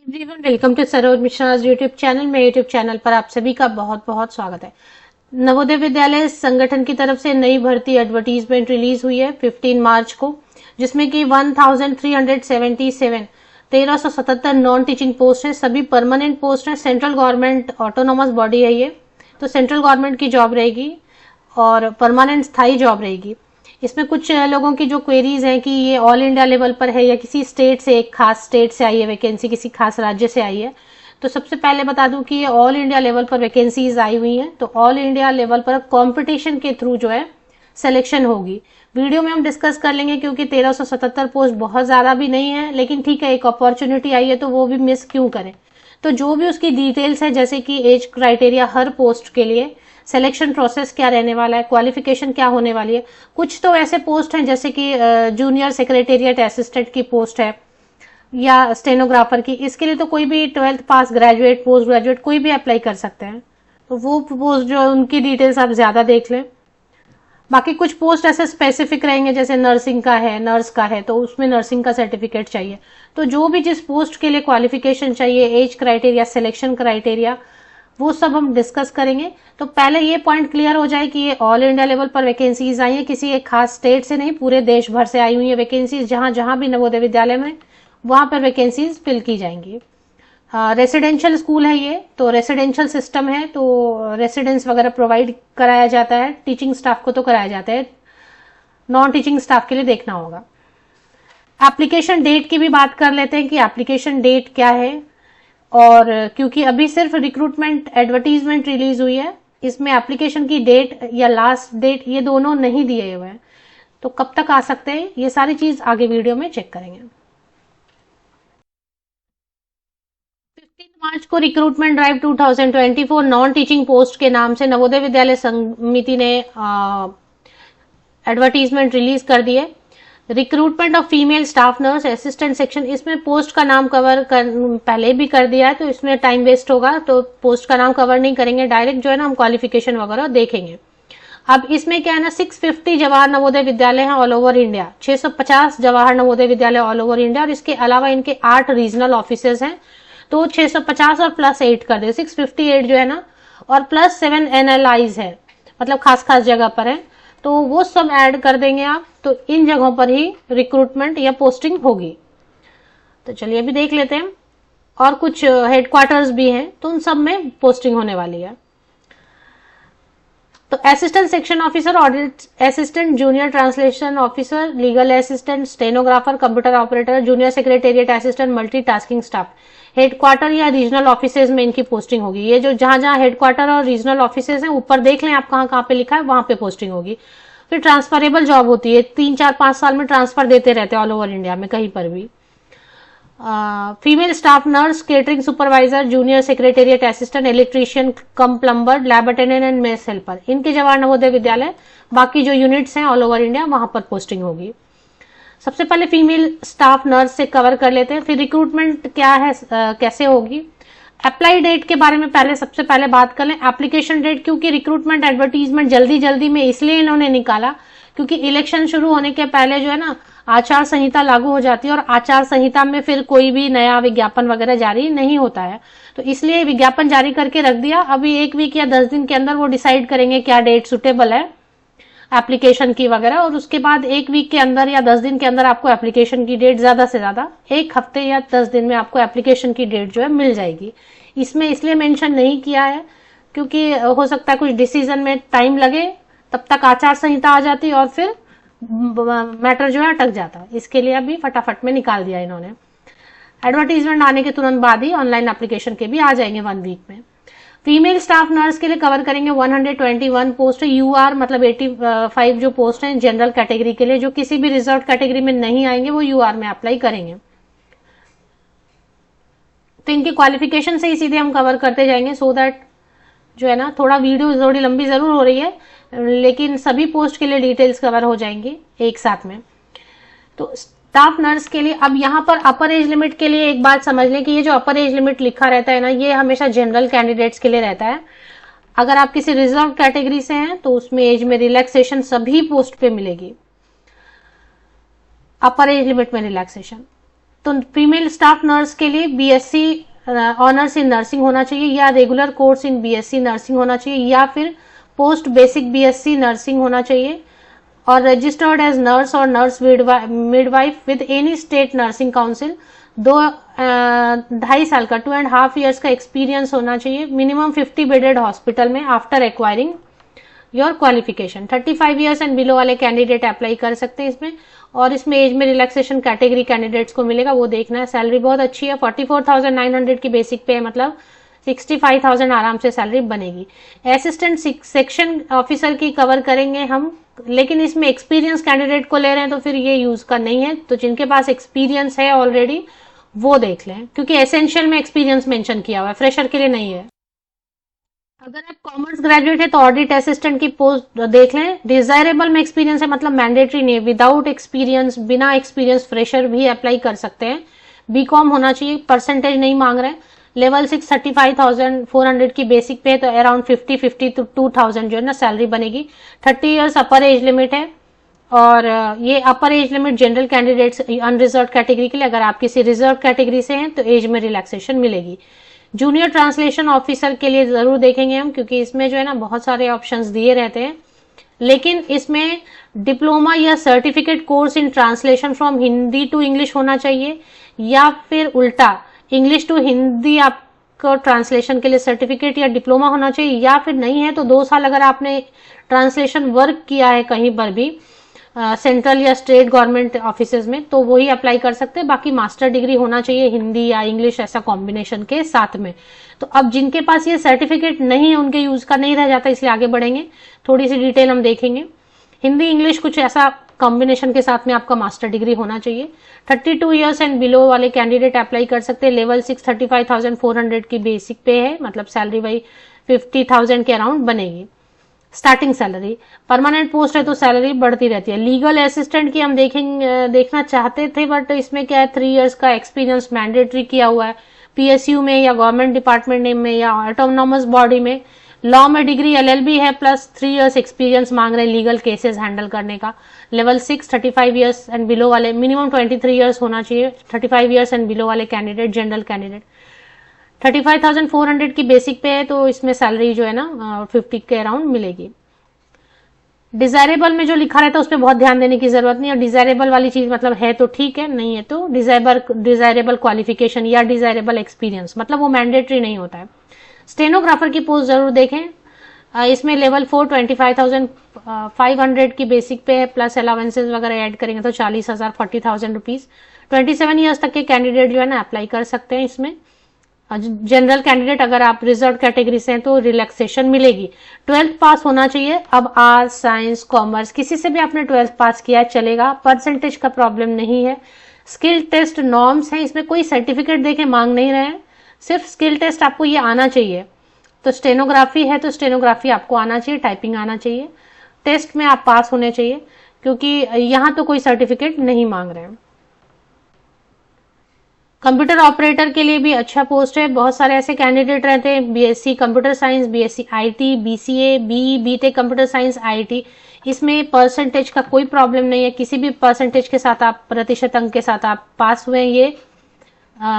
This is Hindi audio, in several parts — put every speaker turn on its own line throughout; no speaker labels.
Everyone welcome to Saroj Mishra YouTube channel. मेरे यूट्यूब चैनल पर आप सभी का बहुत बहुत स्वागत है। नवोदय विद्यालय संगठन की तरफ से नई भर्ती एडवर्टीजमेंट रिलीज हुई है 15 मार्च को, जिसमें कि 1377 1377 नॉन टीचिंग पोस्ट है। सभी परमानेंट पोस्ट है। सेंट्रल गवर्नमेंट ऑटोनोमस बॉडी है ये, तो सेंट्रल गवर्नमेंट की जॉब रहेगी और परमानेंट स्थायी जॉब रहेगी। इसमें कुछ लोगों की जो क्वेरीज हैं कि ये ऑल इंडिया लेवल पर है या किसी स्टेट से, एक खास स्टेट से आई है वैकेंसी, किसी खास राज्य से आई है। तो सबसे पहले बता दूं कि ये ऑल इंडिया लेवल पर वैकेंसीज आई हुई हैं। तो ऑल इंडिया लेवल पर कंपटीशन के थ्रू जो है सिलेक्शन होगी। वीडियो में हम डिस्कस कर लेंगे क्योंकि 1377 पोस्ट बहुत ज्यादा भी नहीं है, लेकिन ठीक है, एक अपॉर्चुनिटी आई है तो वो भी मिस क्यों करें। तो जो भी उसकी डिटेल्स है, जैसे कि एज क्राइटेरिया हर पोस्ट के लिए, सिलेक्शन प्रोसेस क्या रहने वाला है, क्वालिफिकेशन क्या होने वाली है। कुछ तो ऐसे पोस्ट हैं जैसे कि जूनियर सेक्रेटेरिएट असिस्टेंट की पोस्ट है या स्टेनोग्राफर की। इसके लिए तो कोई भी 12th पास, ग्रेजुएट, पोस्ट ग्रेजुएट कोई भी अप्लाई कर सकते हैं। तो वो पोस्ट जो उनकी डिटेल्स आप ज्यादा देख लें। बाकी कुछ पोस्ट ऐसे स्पेसिफिक रहेंगे, जैसे नर्सिंग का है, नर्स का है, तो उसमें नर्सिंग का सर्टिफिकेट चाहिए। तो जो भी जिस पोस्ट के लिए क्वालिफिकेशन चाहिए, एज क्राइटेरिया, सिलेक्शन क्राइटेरिया, वो सब हम डिस्कस करेंगे। तो पहले ये पॉइंट क्लियर हो जाए कि ये ऑल इंडिया लेवल पर वैकेंसीज आई है, किसी एक खास स्टेट से नहीं, पूरे देश भर से आई हुई है वैकेंसीज। जहां जहां भी नवोदय विद्यालय में वहां पर वैकेंसीज फिल की जाएंगी। रेसिडेंशियल स्कूल है ये, तो रेसिडेंशियल सिस्टम है, तो रेसिडेंस वगैरह प्रोवाइड कराया जाता है। टीचिंग स्टाफ को तो कराया जाता है, नॉन टीचिंग स्टाफ के लिए देखना होगा। एप्लीकेशन डेट की भी बात कर लेते हैं कि एप्लीकेशन डेट क्या है। और क्योंकि अभी सिर्फ रिक्रूटमेंट एडवर्टीजमेंट रिलीज हुई है, इसमें एप्लीकेशन की डेट या लास्ट डेट ये दोनों नहीं दिए हुए हैं, तो कब तक आ सकते हैं ये सारी चीज आगे वीडियो में चेक करेंगे। 15 मार्च को recruitment drive 2024 non teaching post के नाम से नवोदय विद्यालय समिति ने एडवर्टीजमेंट रिलीज कर दी है। Recruitment of female staff nurse assistant section, इसमें पोस्ट का नाम कवर पहले भी कर दिया है, तो इसमें टाइम वेस्ट होगा, तो पोस्ट का नाम कवर नहीं करेंगे। डायरेक्ट जो है ना हम क्वालिफिकेशन वगैरह देखेंगे। अब इसमें क्या है ना, 650 जवाहर नवोदय विद्यालय हैं all over India, 650 Jawahar Navodaya Vidyalaya all over India, और इसके अलावा इनके 8 रीजनल ऑफिसेज हैं। तो 650 और प्लस 8 कर दे, 658 जो है ना, और प्लस 7 NLIs है, मतलब खास खास जगह पर है, तो वो सब ऐड कर देंगे आप। तो इन जगहों पर ही रिक्रूटमेंट या पोस्टिंग होगी। तो चलिए अभी देख लेते हैं। और कुछ हेडक्वार्टर्स भी हैं, तो उन सब में पोस्टिंग होने वाली है। तो assistant section officer, audit assistant, junior translation officer, legal assistant, stenographer, computer operator, junior secretariat assistant, multitasking staff, headquarter या रीजनल ऑफिसेज में इनकी पोस्टिंग होगी। ये जो जहां जहां हेडक्वार्टर और रीजनल ऑफिसेज हैं, ऊपर देख लें आप कहां कहां पे लिखा है, वहां पे पोस्टिंग होगी। फिर ट्रांसफरेबल जॉब होती है, 3 4 5 साल में ट्रांसफर देते रहते हैं ऑल ओवर इंडिया में कहीं पर भी। Female staff nurse, catering supervisor, junior secretariat assistant, electrician cum plumber, lab attendant and mess helper, इनके जवाहर नवोदय विद्यालय बाकी जो यूनिट्स हैं ऑल ओवर इंडिया वहां पर पोस्टिंग होगी। सबसे पहले फीमेल स्टाफ नर्स से कवर कर लेते हैं, फिर रिक्रूटमेंट क्या है, कैसे होगी। अप्लाई डेट के बारे में पहले सबसे पहले बात कर लें। एप्लीकेशन डेट, क्योंकि रिक्रूटमेंट एडवर्टीजमेंट जल्दी जल्दी में इसलिए इन्होंने निकाला क्योंकि इलेक्शन शुरू होने के पहले जो है ना आचार संहिता लागू हो जाती है, और आचार संहिता में फिर कोई भी नया विज्ञापन वगैरह जारी नहीं होता है, तो इसलिए विज्ञापन जारी करके रख दिया। अभी 1 वीक या 10 दिन के अंदर वो डिसाइड करेंगे क्या डेट सुटेबल है एप्लीकेशन की वगैरह, और उसके बाद 1 वीक के अंदर या 10 दिन के अंदर आपको एप्लीकेशन की डेट, ज्यादा से ज्यादा 1 हफ्ते या 10 दिन में आपको एप्लीकेशन की डेट जो है मिल जाएगी। इसमें इसलिए मेंशन नहीं किया है क्योंकि हो सकता है कुछ डिसीजन में टाइम लगे, तब तक आचार संहिता आ जाती और फिर मैटर जो है अटक जाता। इसके लिए अभी फटाफट में निकाल दिया इन्होंने। एडवर्टीजमेंट आने के तुरंत बाद ही ऑनलाइन एप्लीकेशन के भी आ जाएंगे 1 वीक में। फीमेल स्टाफ नर्स के लिए कवर करेंगे 121 पोस्ट, UR मतलब 85 जो पोस्ट हैं जनरल कैटेगरी के लिए, जो किसी भी रिजर्व कैटेगरी में नहीं आएंगे वो UR में अप्लाई करेंगे। तो इनकी क्वालिफिकेशन से ही सीधे हम कवर करते जाएंगे, सो दैट जो है ना थोड़ा वीडियो थोड़ी लंबी जरूर हो रही है, लेकिन सभी पोस्ट के लिए डिटेल्स कवर हो जाएंगी एक साथ में। तो स्टाफ नर्स के लिए अब यहाँ पर अपर एज लिमिट के लिए एक बात समझ लें कि ये जो अपर एज लिमिट लिखा रहता है ना, ये हमेशा जनरल कैंडिडेट्स के लिए रहता है। अगर आप किसी रिजर्व कैटेगरी से हैं तो उसमें एज में रिलैक्सेशन सभी पोस्ट पे मिलेगी, अपर एज लिमिट में रिलैक्सेशन। तो फीमेल स्टाफ नर्स के लिए बीएससी ऑनर्स इन नर्सिंग होना चाहिए, या regular course in BSc nursing होना चाहिए, या फिर पोस्ट बेसिक बीएससी नर्सिंग होना चाहिए, और रजिस्टर्ड एज नर्स और nurse midwife with any state nursing council. 2.5 साल का 2.5 years का एक्सपीरियंस होना चाहिए, मिनिमम 50 बेडेड हॉस्पिटल में after acquiring your qualification. 35 years and below वाले कैंडिडेट अप्लाई कर सकते हैं इसमें, और इसमें एज में रिलैक्सेशन कैटेगरी कैंडिडेट्स को मिलेगा, वो देखना है। सैलरी बहुत अच्छी है, 44,900 की बेसिक पे है, मतलब 65,000 आराम से सैलरी बनेगी। असिस्टेंट सेक्शन ऑफिसर की कवर करेंगे हम, लेकिन इसमें एक्सपीरियंस कैंडिडेट को ले रहे हैं तो फिर ये यूज का नहीं है, तो जिनके पास एक्सपीरियंस है ऑलरेडी वो देख लें, क्योंकि एसेंशियल में एक्सपीरियंस मेंशन किया हुआ है, फ्रेशर के लिए नहीं है। अगर आप कॉमर्स ग्रेजुएट है तो ऑडिट असिस्टेंट की पोस्ट देख लें। डिजायरेबल में एक्सपीरियंस है, मतलब मैंडेटरी नहीं है, विदाउट एक्सपीरियंस, बिना एक्सपीरियंस फ्रेशर भी अप्लाई कर सकते हैं। बीकॉम होना चाहिए, परसेंटेज नहीं मांग रहे हैं। लेवल 6 35,400 की बेसिक पे है, तो अराउंड 50 to 2,000 जो है ना सैलरी बनेगी। 30 years अपर एज लिमिट है, और ये upper age limit general candidates unreserve category के लिए, अगर आप किसी रिजर्व कैटेगरी से हैं तो एज में रिलैक्सेशन मिलेगी। जूनियर ट्रांसलेशन ऑफिसर के लिए जरूर देखेंगे हम, क्योंकि इसमें जो है ना बहुत सारे ऑप्शंस दिए रहते हैं, लेकिन इसमें डिप्लोमा या certificate course in translation from Hindi to English होना चाहिए, या फिर उल्टा इंग्लिश टू हिंदी आपको ट्रांसलेशन के लिए सर्टिफिकेट या डिप्लोमा होना चाहिए, या फिर नहीं है तो 2 साल अगर आपने ट्रांसलेशन वर्क किया है कहीं पर भी सेंट्रल या स्टेट गवर्नमेंट ऑफिसेज में, तो वही अप्लाई कर सकते हैं। बाकी मास्टर डिग्री होना चाहिए हिंदी या इंग्लिश ऐसा कॉम्बिनेशन के साथ में। तो अब जिनके पास ये सर्टिफिकेट नहीं है उनके यूज का नहीं रह जाता, इसलिए आगे बढ़ेंगे, थोड़ी सी डिटेल हम देखेंगे। हिंदी इंग्लिश कुछ ऐसा कॉम्बिनेशन के साथ में आपका मास्टर डिग्री होना चाहिए। 32 years एंड बिलो वाले कैंडिडेट अप्लाई कर सकते हैं। लेवल 6 35,400 की बेसिक पे है, मतलब सैलरी वही 50,000 के अराउंड बनेगी स्टार्टिंग सैलरी। परमानेंट पोस्ट है तो सैलरी बढ़ती रहती है। लीगल असिस्टेंट की हम देखना चाहते थे, बट इसमें क्या है 3 years का एक्सपीरियंस मैंडेटरी किया हुआ है, पीएसयू में या गवर्नमेंट डिपार्टमेंट में या ऑटोनॉमस बॉडी में। लॉ में डिग्री एलएलबी है प्लस 3 years एक्सपीरियंस मांग रहे हैं लीगल केसेस हैंडल करने का। लेवल 6 35 years एंड बिलो वाले, मिनिमम 23 years होना चाहिए। 35 years एंड बिलो वाले कैंडिडेट, जनरल कैंडिडेट। 35,400 की बेसिक पे है, तो इसमें सैलरी जो है ना 50 के अराउंड मिलेगी। डिजायरेबल में जो लिखा रहता है उस पर बहुत ध्यान देने की जरूरत नहीं है। डिजायरेबल वाली चीज मतलब है तो ठीक है, नहीं है तो डिजायरेबल क्वालिफिकेशन या डिजायरेबल एक्सपीरियंस, मतलब वो मैंडेटरी नहीं होता है। स्टेनोग्राफर की पोस्ट जरूर देखें। इसमें लेवल 4 25,500 की बेसिक पे है, प्लस अलावेंसेज वगैरह ऐड करेंगे तो 40,000 40,000 रुपीज। 27 years तक के कैंडिडेट जो है ना अप्लाई कर सकते हैं इसमें। जनरल कैंडिडेट अगर आप रिजर्व कैटेगरी से हैं तो रिलैक्सेशन मिलेगी। 12th पास होना चाहिए। अब आर्ट्स साइंस कॉमर्स किसी से भी आपने 12th पास किया चलेगा, परसेंटेज का प्रॉब्लम नहीं है। स्किल टेस्ट नॉर्म्स है, इसमें कोई सर्टिफिकेट देके मांग नहीं रहे हैं, सिर्फ स्किल टेस्ट आपको ये आना चाहिए। तो स्टेनोग्राफी है तो स्टेनोग्राफी आपको आना चाहिए, टाइपिंग आना चाहिए, टेस्ट में आप पास होने चाहिए, क्योंकि यहां तो कोई सर्टिफिकेट नहीं मांग रहे हैं। कंप्यूटर ऑपरेटर के लिए भी अच्छा पोस्ट है। बहुत सारे ऐसे कैंडिडेट रहते हैं, BSc computer science, BSc IT, BCA, BTech computer science, IT. इसमें परसेंटेज का कोई प्रॉब्लम नहीं है, किसी भी परसेंटेज के साथ आप, प्रतिशत अंक के साथ आप पास हुए, ये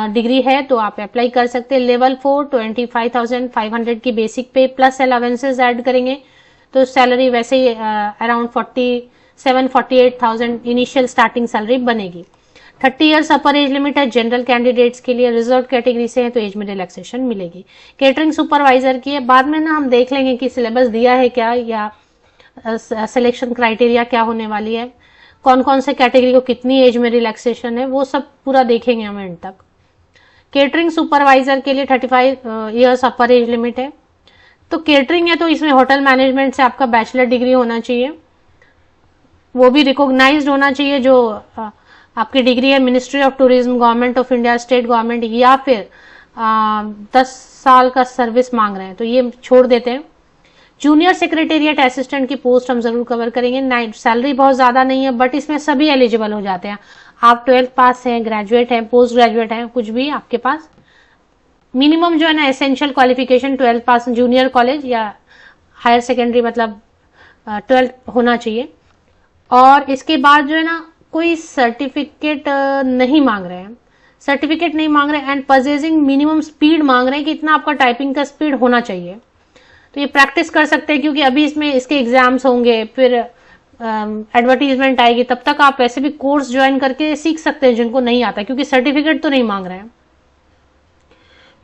डिग्री है तो आप अप्लाई कर सकते हैं। लेवल 4 25,500 की बेसिक पे प्लस अलावेंसेज ऐड करेंगे तो सैलरी वैसे ही अराउंड 47-48,000 इनिशियल स्टार्टिंग सैलरी बनेगी। 30 years अपर एज लिमिट है जनरल कैंडिडेट्स के लिए। रिजर्व कैटेगरी से है तो एज में रिलैक्सेशन मिलेगी। केटरिंग सुपरवाइजर की है, बाद में ना हम देख लेंगे कि सिलेबस दिया है क्या या सिलेक्शन क्राइटेरिया क्या होने वाली है, कौन कौन से कैटेगरी को कितनी एज में रिलैक्सेशन है, वो सब पूरा देखेंगे हम एंड तक। केटरिंग सुपरवाइजर के लिए 35 years अपर एज लिमिट है। तो केटरिंग है तो इसमें होटल मैनेजमेंट से आपका बैचलर डिग्री होना चाहिए, वो भी रिकॉग्नाइज्ड होना चाहिए। जो आपकी डिग्री है ministry of tourism, government of India, state government, या फिर 10 साल का सर्विस मांग रहे हैं तो ये छोड़ देते हैं। जूनियर सेक्रेटेरिएट असिस्टेंट की पोस्ट हम जरूर कवर करेंगे। सैलरी बहुत ज्यादा नहीं है, बट इसमें सभी एलिजिबल हो जाते हैं। आप 12th पास हैं, ग्रेजुएट हैं, पोस्ट ग्रेजुएट हैं, कुछ भी आपके पास मिनिमम जो है ना एसेंशियल क्वालिफिकेशन 12th पास, जूनियर कॉलेज या हायर सेकेंडरी, मतलब 12th होना चाहिए। और इसके बाद जो है ना कोई सर्टिफिकेट नहीं मांग रहे हैं, सर्टिफिकेट नहीं मांग रहे एंड परचेजिंग मिनिमम स्पीड मांग रहे हैं कि इतना आपका टाइपिंग का स्पीड होना चाहिए। तो ये प्रैक्टिस कर सकते हैं क्योंकि अभी इसमें इसके एग्जाम्स होंगे, फिर एडवर्टीजमेंट आएगी, तब तक आप वैसे भी कोर्स ज्वाइन करके सीख सकते हैं जिनको नहीं आता, क्योंकि सर्टिफिकेट तो नहीं मांग रहे हैं।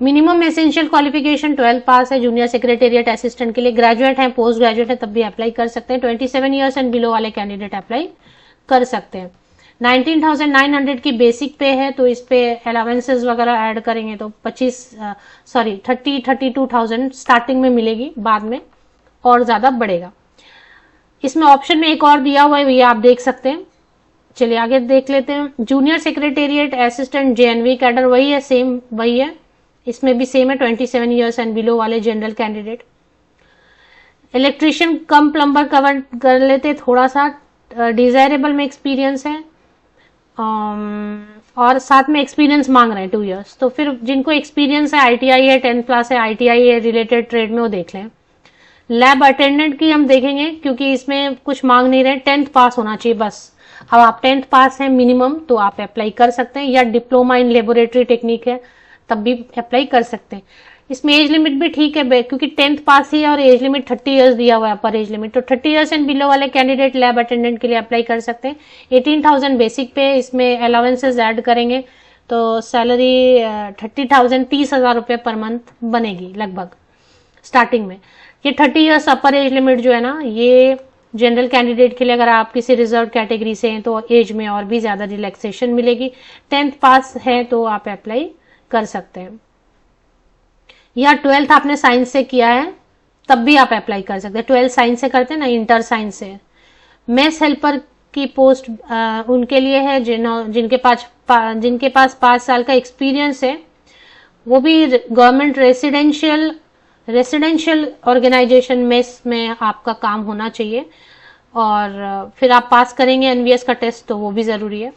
मिनिमम एसेंशियल क्वालिफिकेशन 12 पास है जूनियर सेक्रेटेरिएट असिस्टेंट के लिए। ग्रेजुएट है, पोस्ट ग्रेजुएट है, तब भी अप्लाई कर सकते हैं। 27 ईयर्स एंड बिलो वाले कैंडिडेट अप्लाई कर सकते हैं। 19,900 की बेसिक पे है, तो इस पे अलावेंसेस वगैरह ऐड करेंगे तो 32,000 स्टार्टिंग में मिलेगी, बाद में और ज्यादा बढ़ेगा। इसमें ऑप्शन में एक और दिया हुआ है, ये आप देख सकते हैं। चलिए आगे देख लेते हैं। Junior secretariat assistant JNV cadre वही है, सेम वही है, इसमें भी सेम है 27 ईयर्स एंड बिलो वाले जनरल कैंडिडेट। इलेक्ट्रिशियन कम प्लम्बर कवर कर लेते, थोड़ा सा डिजायरेबल में एक्सपीरियंस है और साथ में एक्सपीरियंस मांग रहे हैं 2 इयर्स। तो फिर जिनको एक्सपीरियंस है, आईटीआई है, 10 क्लास है, आईटीआई है रिलेटेड ट्रेड में, वो देख लें। लैब अटेंडेंट की हम देखेंगे क्योंकि इसमें कुछ मांग नहीं रहे, 10th पास होना चाहिए बस। अब आप 10th पास है मिनिमम तो आप अप्लाई कर सकते हैं, या डिप्लोमा इन लेबोरेटरी टेक्निक है तब भी अप्लाई कर सकते हैं। इसमें एज लिमिट भी ठीक है क्योंकि 10th पास ही है और एज लिमिट 30 इयर्स दिया हुआ है, अपर एज लिमिट। तो 30 इयर्स एंड बिलो वाले कैंडिडेट लैब अटेंडेंट के लिए अप्लाई कर सकते हैं। 18,000 बेसिक पे, इसमें अलावेंसेज ऐड करेंगे तो सैलरी 30,000 30,000 रुपये पर मंथ बनेगी लगभग स्टार्टिंग में। ये 30 इयर्स अपर एज लिमिट जो है ना, ये जनरल कैंडिडेट के लिए, अगर आप किसी रिजर्व कैटेगरी से हैं तो एज में और भी ज्यादा रिलैक्सेशन मिलेगी। 10th पास है तो आप अप्लाई कर सकते हैं, या 12th आपने साइंस से किया है तब भी आप अप्लाई कर सकते हैं। 12th साइंस से करते हैं ना, इंटर साइंस से। मेस हेल्पर की पोस्ट उनके लिए है जिनके पास 5 साल का एक्सपीरियंस है, वो भी गवर्नमेंट रेसिडेंशियल ऑर्गेनाइजेशन मेस में आपका काम होना चाहिए, और फिर आप पास करेंगे एनवीएस का टेस्ट, तो वो भी जरूरी है।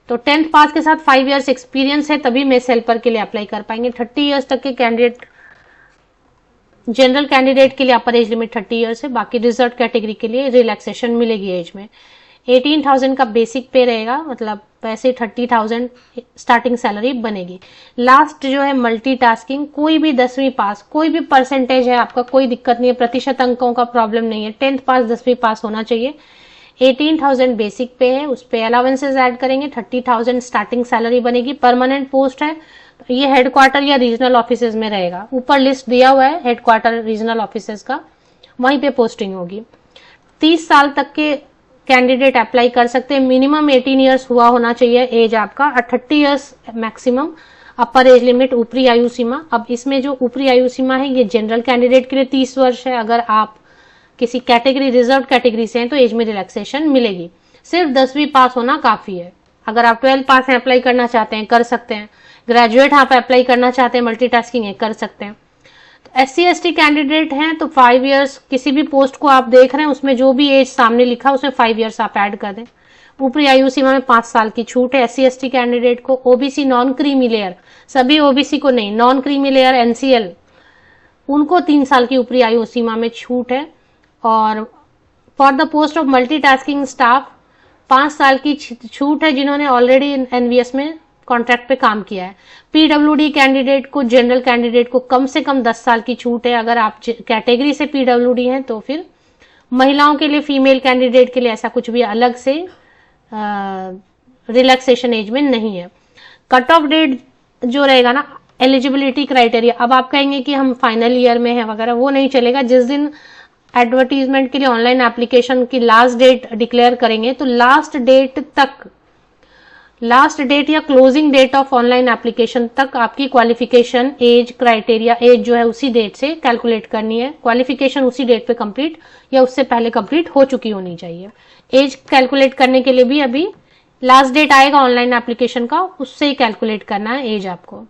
तो 10th पास के साथ 5 इयर्स एक्सपीरियंस है तभी मेस हेल्पर के लिए अप्लाई कर पाएंगे। 30 इयर्स तक के कैंडिडेट, जनरल कैंडिडेट के लिए अपर एज लिमिट 30 इयर्स है, बाकी रिजर्व कैटेगरी के लिए रिलैक्सेशन मिलेगी एज में। 18,000 का बेसिक पे रहेगा, मतलब वैसे 30,000 स्टार्टिंग सैलरी बनेगी। लास्ट जो है मल्टीटास्किंग, कोई भी 10वीं पास, कोई भी परसेंटेज है आपका, कोई दिक्कत नहीं है, प्रतिशत अंकों का प्रॉब्लम नहीं है, 10th पास 10वीं पास होना चाहिए। 18,000 बेसिक पे है, उस पे अलावेंसेज ऐड करेंगे, 30,000 स्टार्टिंग सैलरी बनेगी। परमानेंट पोस्ट है, ये हेडक्वार्टर या रीजनल ऑफिसेज में रहेगा, ऊपर लिस्ट दिया हुआ है हेडक्वार्टर रीजनल ऑफिसेज का, वहीं पे पोस्टिंग होगी। 30 साल तक के कैंडिडेट अप्लाई कर सकते हैं। मिनिमम 18 इयर्स हुआ होना चाहिए एज आपका, और 30 इयर्स मैक्सिमम अपर एज लिमिट, ऊपरी आयु सीमा। अब इसमें जो ऊपरी आयु सीमा है ये जनरल कैंडिडेट के लिए 30 वर्ष है, अगर आप किसी कैटेगरी रिजर्व कैटेगरी से हैं तो एज में रिलैक्सेशन मिलेगी। सिर्फ 10वीं पास होना काफी है। अगर आप 12 पास हैं, अप्लाई करना चाहते हैं कर सकते हैं। ग्रेजुएट आप अप्लाई करना चाहते हैं, मल्टीटास्किंग है, कर सकते हैं। SC/ST कैंडिडेट हैं तो 5 इयर्स, किसी भी पोस्ट को आप देख रहे हैं उसमें जो भी एज सामने लिखा उसमें 5 इयर्स आप ऐड कर दें। ऊपरी आयु सीमा में 5 साल की छूट है SC/ST कैंडिडेट को। ओबीसी नॉन क्रीमी लेयर, सभी ओबीसी को नहीं, नॉन क्रीमी लेयर NCL, उनको 3 साल की ऊपरी आयु सीमा में छूट है। और for the post of multitasking staff 5 साल की छूट है जिन्होंने ऑलरेडी एनवीएस में कॉन्ट्रैक्ट पे काम किया है। पीडब्ल्यूडी कैंडिडेट को, जनरल कैंडिडेट को कम से कम 10 साल की छूट है, अगर आप कैटेगरी से पीडब्ल्यूडी हैं तो। फिर महिलाओं के लिए, फीमेल कैंडिडेट के लिए ऐसा कुछ भी अलग से रिलैक्सेशन एज में नहीं है। कट ऑफ डेट जो रहेगा ना, एलिजिबिलिटी क्राइटेरिया, अब आप कहेंगे कि हम फाइनल ईयर में है वगैरह, वो नहीं चलेगा। जिस दिन एडवर्टीजमेंट के लिए ऑनलाइन एप्लीकेशन की लास्ट डेट डिक्लेयर करेंगे तो लास्ट डेट या closing date of online application तक आपकी क्वालिफिकेशन, एज क्राइटेरिया, एज जो है उसी डेट से कैलकुलेट करनी है। क्वालिफिकेशन उसी डेट पे कंप्लीट या उससे पहले कंप्लीट हो चुकी होनी चाहिए। एज कैलकुलेट करने के लिए भी अभी लास्ट डेट आएगा ऑनलाइन एप्लीकेशन का, उससे ही कैलकुलेट करना है एज आपको।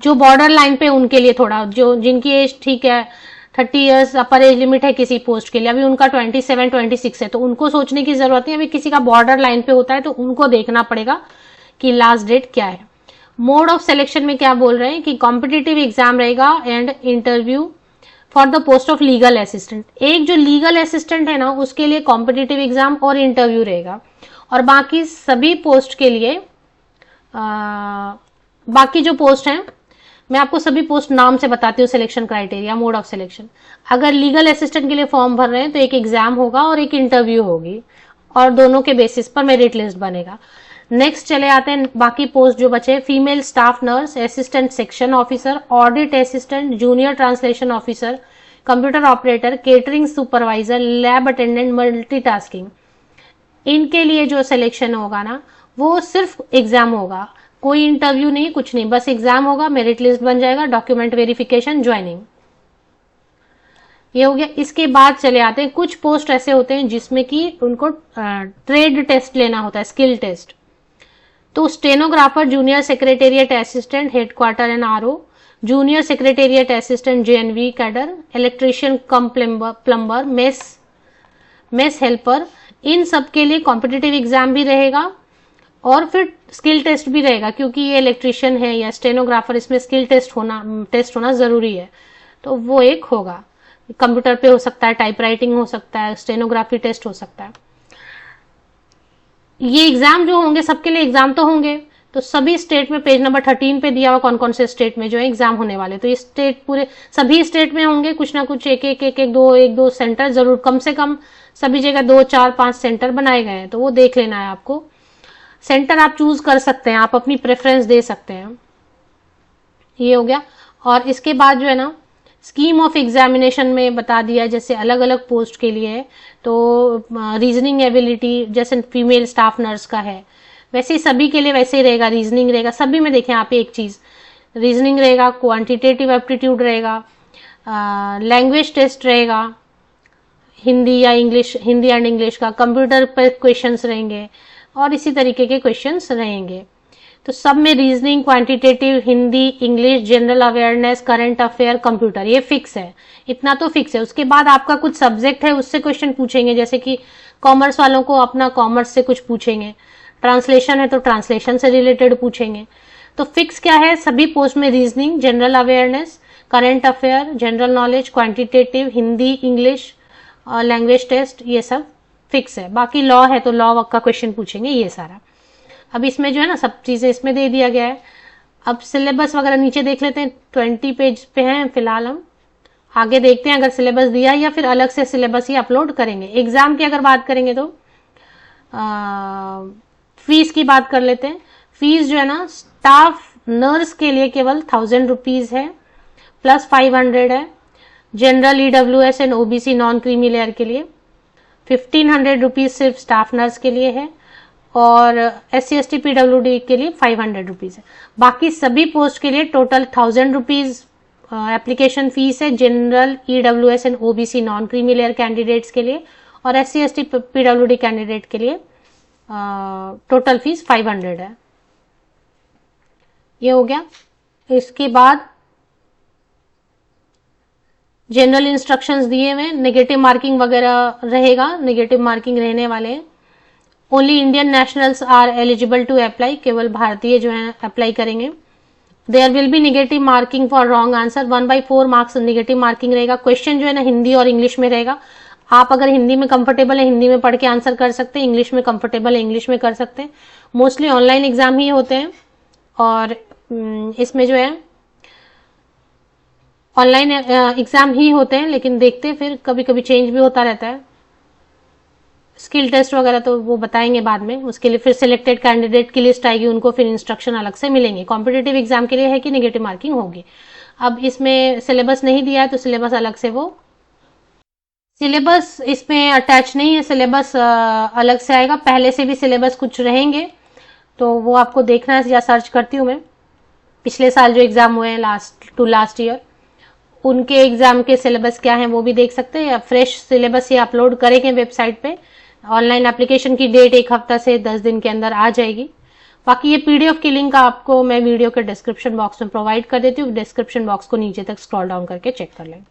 जो बॉर्डर लाइन पे उनके लिए थोड़ा, जो जिनकी एज ठीक है 30 इयर्स अपर एज लिमिट है किसी पोस्ट के लिए, अभी उनका 27-26 है, तो उनको सोचने की जरूरत नहीं। अभी किसी का बॉर्डर लाइन पे होता है तो उनको देखना पड़ेगा कि लास्ट डेट क्या है। मोड ऑफ सिलेक्शन में क्या बोल रहे हैं कि कॉम्पिटिटिव एग्जाम रहेगा and interview for the post of legal assistant. एक जो लीगल असिस्टेंट है ना, उसके लिए कॉम्पिटिटिव एग्जाम और इंटरव्यू रहेगा, और बाकी सभी पोस्ट के लिए बाकी जो पोस्ट हैं मैं आपको सभी पोस्ट नाम से बताती हूँ, selection criteria, mode of selection. अगर लीगल असिस्टेंट के लिए फॉर्म भर रहे हैं तो एक एग्जाम होगा और एक इंटरव्यू होगी और दोनों के बेसिस पर मेरिट लिस्ट बनेगा। नेक्स्ट चले आते हैं बाकी पोस्ट जो बचे, female staff nurse, assistant section officer, audit assistant, junior translation officer, computer operator, catering supervisor, lab attendant, multitasking. इनके लिए जो सिलेक्शन होगा ना वो सिर्फ एग्जाम होगा, कोई इंटरव्यू नहीं, कुछ नहीं, बस एग्जाम होगा, मेरिट लिस्ट बन जाएगा, डॉक्यूमेंट वेरिफिकेशन, ज्वाइनिंग, ये हो गया। इसके बाद चले आते हैं कुछ पोस्ट ऐसे होते हैं जिसमें कि उनको ट्रेड टेस्ट लेना होता है, स्किल टेस्ट। तो stenographer, junior secretariat assistant, headquarter and RO, junior secretariat assistant JNV cadre, electrician cum plumber, mess helper, इन सब के लिए कॉम्पिटिटिव एग्जाम भी रहेगा और फिर स्किल टेस्ट भी रहेगा, क्योंकि ये इलेक्ट्रीशियन है या स्टेनोग्राफर, इसमें स्किल टेस्ट होना जरूरी है, तो वो एक होगा। कंप्यूटर पे हो सकता है, टाइपराइटिंग हो सकता है, स्टेनोग्राफी टेस्ट हो सकता है। ये एग्जाम जो होंगे सबके लिए एग्जाम तो होंगे, तो सभी स्टेट में पेज नंबर 13 पे दिया हुआ कौन कौन से स्टेट में जो है एग्जाम होने वाले, तो ये स्टेट पूरे सभी स्टेट में होंगे, कुछ ना कुछ एक दो सेंटर जरूर, कम से कम सभी जगह 2, 4, 5 सेंटर बनाए गए हैं, तो वो देख लेना है आपको। सेंटर आप चूज कर सकते हैं, आप अपनी प्रेफरेंस दे सकते हैं, ये हो गया। और इसके बाद जो है ना स्कीम ऑफ एग्जामिनेशन में बता दिया, जैसे अलग अलग पोस्ट के लिए है, तो रीजनिंग एबिलिटी जैसे फीमेल स्टाफ नर्स का है वैसे ही सभी के लिए वैसे ही रहेगा, रीजनिंग रहेगा सभी में। देखें आप एक चीज, रीजनिंग रहेगा, क्वांटिटेटिव एप्टीट्यूड रहेगा, लैंग्वेज टेस्ट रहेगा, हिंदी या इंग्लिश, हिंदी एंड इंग्लिश का, कंप्यूटर पर क्वेश्चंस रहेंगे और इसी तरीके के क्वेश्चंस रहेंगे। तो सब में reasoning, quantitative, Hindi, English, general awareness, current affair, computer, ये फिक्स है, इतना तो फिक्स है। उसके बाद आपका कुछ सब्जेक्ट है उससे क्वेश्चन पूछेंगे, जैसे कि कॉमर्स वालों को अपना कॉमर्स से कुछ पूछेंगे, ट्रांसलेशन है तो ट्रांसलेशन से रिलेटेड पूछेंगे। तो फिक्स क्या है, सभी पोस्ट में reasoning, general awareness, current affair, general knowledge, quantitative, Hindi, English, language test, ये सब फिक्स है। बाकी लॉ है तो लॉ का क्वेश्चन पूछेंगे, ये सारा। अब इसमें जो है ना सब चीजें इसमें दे दिया गया है। अब सिलेबस वगैरह नीचे देख लेते हैं, 20 पेज पे हैं फिलहाल, हम आगे देखते हैं अगर सिलेबस दिया या फिर अलग से सिलेबस ही अपलोड करेंगे। एग्जाम की अगर बात करेंगे तो फीस की बात कर लेते हैं। फीस जो है ना स्टाफ नर्स के लिए केवल 1000 रुपीज है, प्लस 500 है general, EWS and OBC non creamy layer के लिए, 1500 रुपीज सिर्फ स्टाफ नर्स के लिए है, और SC ST PWD के लिए 500 रुपीज है। बाकी सभी पोस्ट के लिए टोटल 1000 रुपीज एप्लीकेशन फीस है, general, EWS and OBC non creamy layer candidates के लिए, और SC ST PWD कैंडिडेट के लिए टोटल फीस 500 है। ये हो गया। इसके बाद जनरल इंस्ट्रक्शंस दिए हुए, नेगेटिव मार्किंग वगैरह रहेगा, नेगेटिव मार्किंग रहने वाले हैं। Only Indian nationals are eligible to apply, केवल भारतीय जो है अप्लाई करेंगे। There will be negative marking for wrong answer, 1/4 marks negative marking रहेगा। क्वेश्चन जो है ना हिंदी और इंग्लिश में रहेगा। आप अगर हिंदी में कंफर्टेबल है हिंदी में पढ़ के आंसर कर सकते हैं, इंग्लिश में कंफर्टेबल है इंग्लिश में कर सकते हैं। मोस्टली ऑनलाइन एग्जाम ही होते हैं और इसमें जो है ऑनलाइन एग्जाम ही होते हैं, लेकिन देखते हैं फिर कभी कभी चेंज भी होता रहता है। स्किल टेस्ट वगैरह तो वो बताएंगे बाद में, उसके लिए फिर सिलेक्टेड कैंडिडेट की लिस्ट आएगी, उनको फिर इंस्ट्रक्शन अलग से मिलेंगे। कॉम्पिटेटिव एग्जाम के लिए है कि नेगेटिव मार्किंग होगी। अब इसमें सिलेबस नहीं दिया है तो सिलेबस अलग से, वो सिलेबस इसमें अटैच नहीं है, सिलेबस अलग से आएगा। पहले से भी सिलेबस कुछ रहेंगे तो वो आपको देखना है, या सर्च करती हूँ मैं पिछले साल जो एग्जाम हुए हैं लास्ट ईयर, उनके एग्जाम के सिलेबस क्या है वो भी देख सकते हैं, या फ्रेश सिलेबस ये अपलोड करेंगे वेबसाइट पे। ऑनलाइन एप्लीकेशन की डेट 1 हफ्ता से 10 दिन के अंदर आ जाएगी। बाकी ये PDF की लिंक आपको मैं वीडियो के डिस्क्रिप्शन बॉक्स में प्रोवाइड कर देती हूँ, डिस्क्रिप्शन बॉक्स को नीचे तक स्क्रॉल डाउन करके चेक कर लें।